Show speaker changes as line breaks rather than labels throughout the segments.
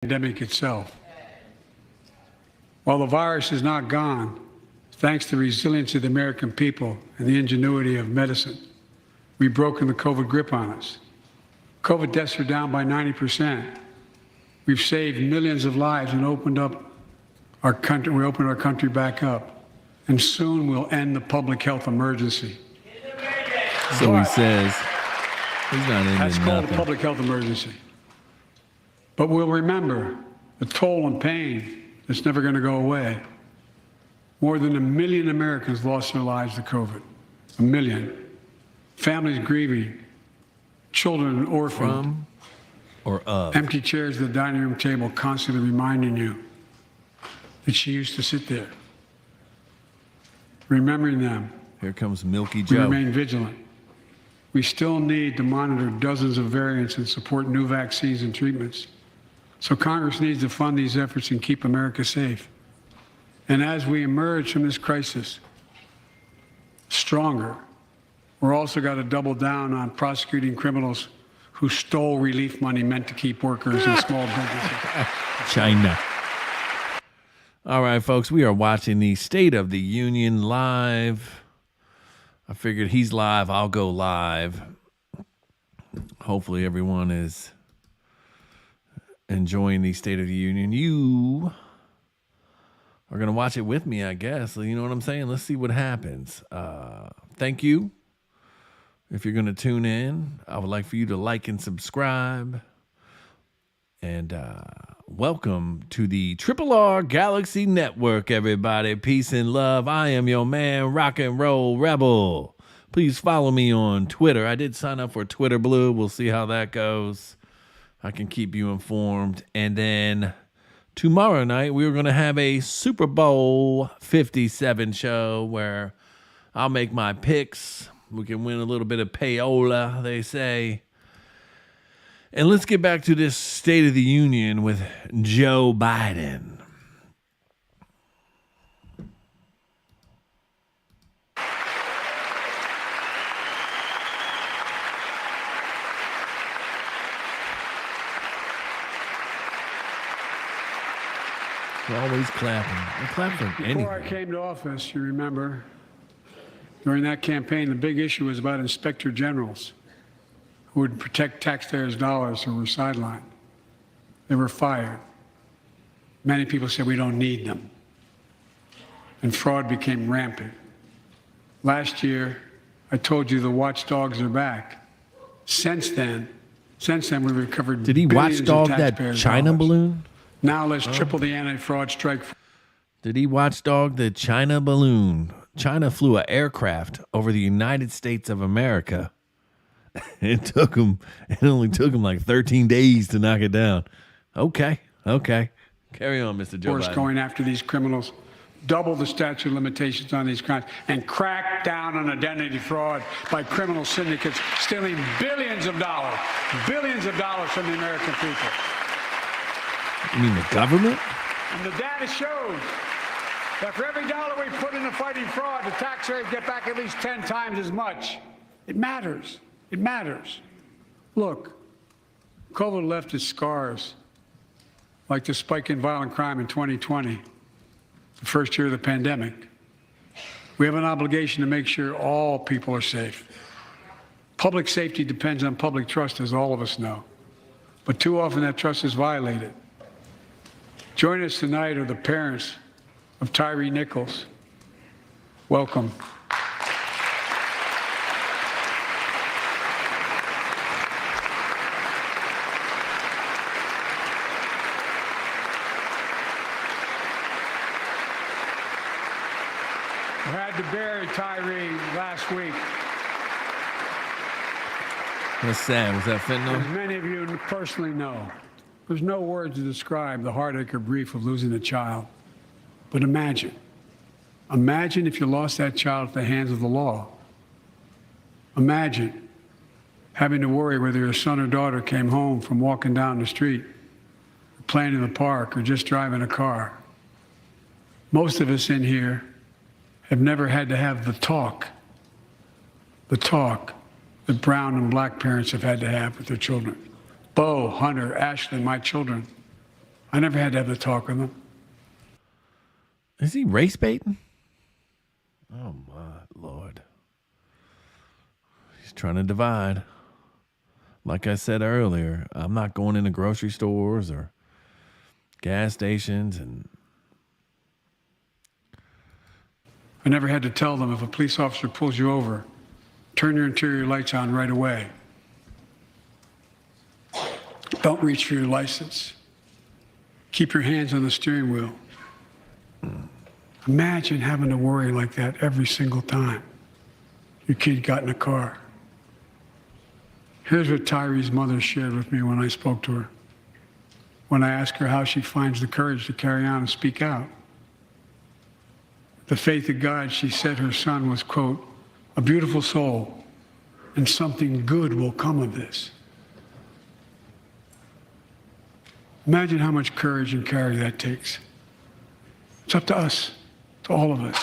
pandemic itself. While the virus is not gone, thanks to the resilience of the American people and the ingenuity of medicine, we've broken the COVID grip on us. COVID deaths are down by 90%. We've saved millions of lives and opened up our country. We opened our country back up, and soon we'll end the public health emergency.
So he says he's not ending
That's called
nothing.
a public health emergency. But we'll remember the toll and pain that's never going to go away. More than 1 million Americans lost their lives to COVID. 1 million. Families grieving, children orphaned.
From or of?
Empty chairs at the dining room table constantly reminding you that she used to sit there. Remembering them.
Here comes Milky
We
Joe.
remain vigilant. We still need to monitor dozens of variants and support new vaccines and treatments. So Congress needs to fund these efforts and keep America safe. And as we emerge from this crisis stronger, we're also got to double down on prosecuting criminals who stole relief money meant to keep workers and small businesses.
China. All right, folks, we are watching the State of the Union live. I figured he's live, I'll go live. Hopefully everyone is enjoying the State of the Union. You are going to watch it with me, I guess. You know what I'm saying? Let's see what happens. Thank you. If you're going to tune in, I would like for you to like and subscribe. And welcome to the Triple R Galaxy Network, everybody. Peace and love. I am your man, Rock and Roll Rebel. Please follow me on Twitter. I did sign up for Twitter Blue. We'll see how that goes. I can keep you informed. And then tomorrow night, we're going to have a Super Bowl 57 show where I'll make my picks. We can win a little bit of payola, they say. And let's get back to this State of the Union with Joe Biden. They're always clapping. They clap for anything.
Before I came to office, you remember, during that campaign, the big issue was about inspector generals who would protect taxpayers' dollars who were sidelined. They were fired. Many people said we don't need them. And fraud became rampant. Last year, I told you the watchdogs are back. Since then, we've recovered
Did he
billions of
watchdog that
taxpayers'
China
dollars.
balloon?
Now let's triple the anti-fraud strike.
Did he watchdog the China balloon? China flew an aircraft over the United States of America. It only took him like 13 days to knock it down. Okay. Carry on, Mr. Joe
Force
Biden.
going after these criminals, double the statute of limitations on these crimes, and crack down on identity fraud by criminal syndicates stealing billions of dollars from the American people.
You mean the government?
And the data shows that for every dollar we put into fighting fraud, the taxpayers get back at least 10 times as much. It matters. It matters. Look, COVID left its scars, like the spike in violent crime in 2020, the first year of the pandemic. We have an obligation to make sure all people are safe. Public safety depends on public trust, as all of us know. But too often that trust is violated. Joining us tonight are the parents of Tyree Nichols. Welcome. We had to bury Tyree last week.
That's sad. Was that
As
fentanyl?
many of you personally know, there's no words to describe the heartache or grief of losing a child. But imagine if you lost that child at the hands of the law. Imagine having to worry whether your son or daughter came home from walking down the street, playing in the park, or just driving a car. Most of us in here have never had to have the talk that brown and black parents have had to have with their children. Bo, Hunter, Ashley, my children, I never had to have the talk with him.
Is he race baiting? Oh my Lord. He's trying to divide. Like I said earlier, I'm not going into grocery stores or gas stations, and
I never had to tell them if a police officer pulls you over, turn your interior lights on right away. Don't reach for your license. Keep your hands on the steering wheel. Imagine having to worry like that every single time your kid got in a car. Here's what Tyree's mother shared with me when I spoke to her. When I asked her how she finds the courage to carry on and speak out. The faith of God, she said her son was, quote, a beautiful soul, and something good will come of this. Imagine how much courage and character that takes. It's up to us, to all of us.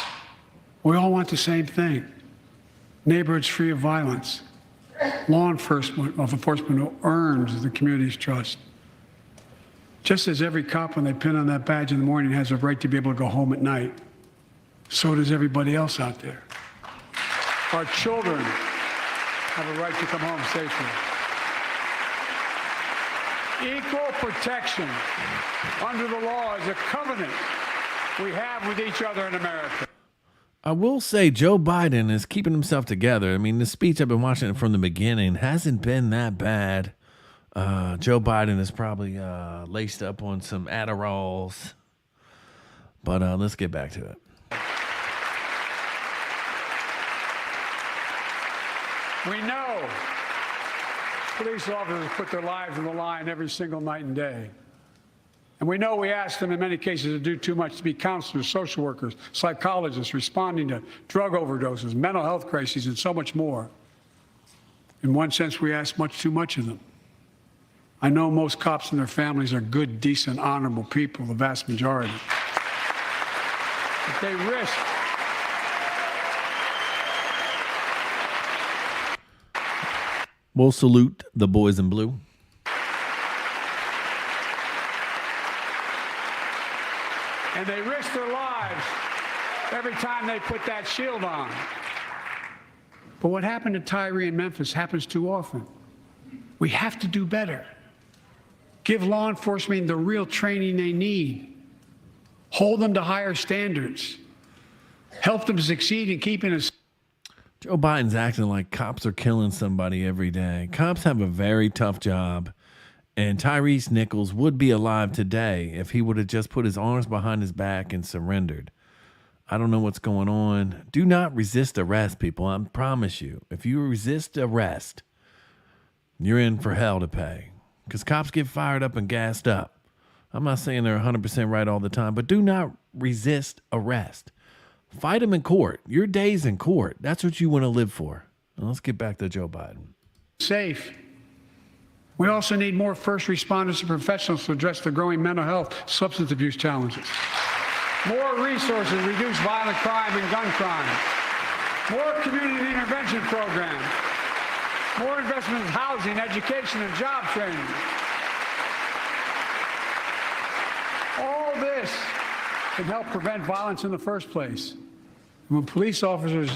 We all want the same thing. Neighborhoods free of violence. Law enforcement who earns the community's trust. Just as every cop, when they pin on that badge in the morning, has a right to be able to go home at night, so does everybody else out there. Our children have a right to come home safely. Equal protection under the law is a covenant we have with each other in America.
I will say Joe Biden is keeping himself together. I mean, the speech, I've been watching it from the beginning, hasn't been that bad. Joe Biden is probably laced up on some Adderalls. But let's get back to it.
We know police officers put their lives on the line every single night and day. And we know we ask them in many cases to do too much, to be counselors, social workers, psychologists, responding to drug overdoses, mental health crises, and so much more. In one sense, we ask much too much of them. I know most cops and their families are good, decent, honorable people, the vast majority. But they risk.
We'll salute the boys in blue.
And they risk their lives every time they put that shield on. But what happened to Tyre in Memphis happens too often. We have to do better. Give law enforcement the real training they need. Hold them to higher standards. Help them succeed in keeping us.
Joe Biden's acting like cops are killing somebody every day. Cops have a very tough job. And Tyrese Nichols would be alive today if he would have just put his arms behind his back and surrendered. I don't know what's going on. Do not resist arrest, people. I promise you. If you resist arrest, you're in for hell to pay. Because cops get fired up and gassed up. I'm not saying they're 100% right all the time, but do not resist arrest. Fight them in court. Your day's in court. That's what you want to live for. Now let's get back to Joe Biden.
Safe. We also need more first responders and professionals to address the growing mental health, substance abuse challenges. More resources to reduce violent crime and gun crime. More community intervention programs. More investment in housing, education, and job training. All this can help prevent violence in the first place. When police officers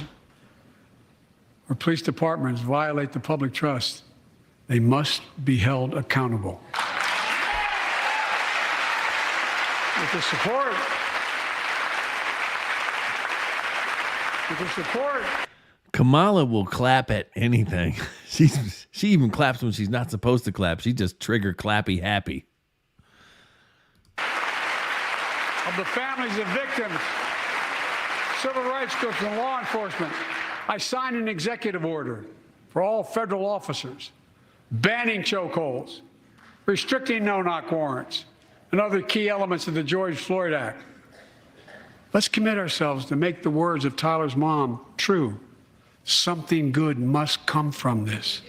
or police departments violate the public trust, they must be held accountable. With the support,
Kamala will clap at anything. She even claps when she's not supposed to clap. She just trigger clappy happy.
of the families of victims, civil rights groups, and law enforcement, I signed an executive order for all federal officers banning chokeholds, restricting no-knock warrants, and other key elements of the George Floyd Act. Let's commit ourselves to make the words of Tyler's mom true. Something good must come from this.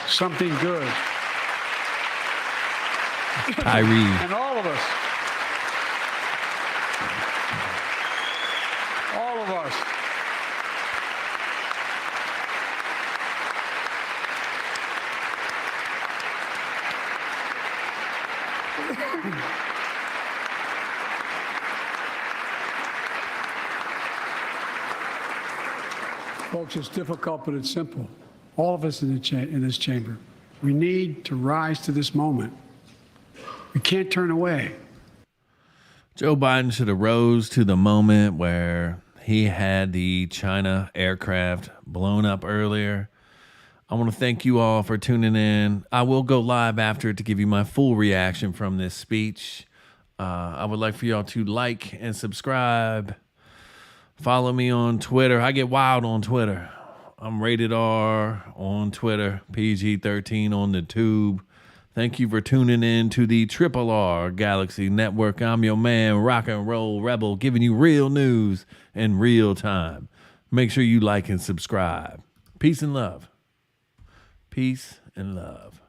Something good.
Tyre.
And all of us. All of us. Folks, it's difficult, but it's simple. All of us in this chamber, we need to rise to this moment. We can't turn away.
Joe Biden should have rose to the moment where he had the China aircraft blown up earlier. I want to thank you all for tuning in. I will go live after to give you my full reaction from this speech. I would like for y'all to like and subscribe. Follow me on Twitter. I get wild on Twitter. I'm rated R on Twitter, PG-13 on the tube. Thank you for tuning in to the Triple R Galaxy Network. I'm your man, Rock and Roll Rebel, giving you real news in real time. Make sure you like and subscribe. Peace and love. Peace and love.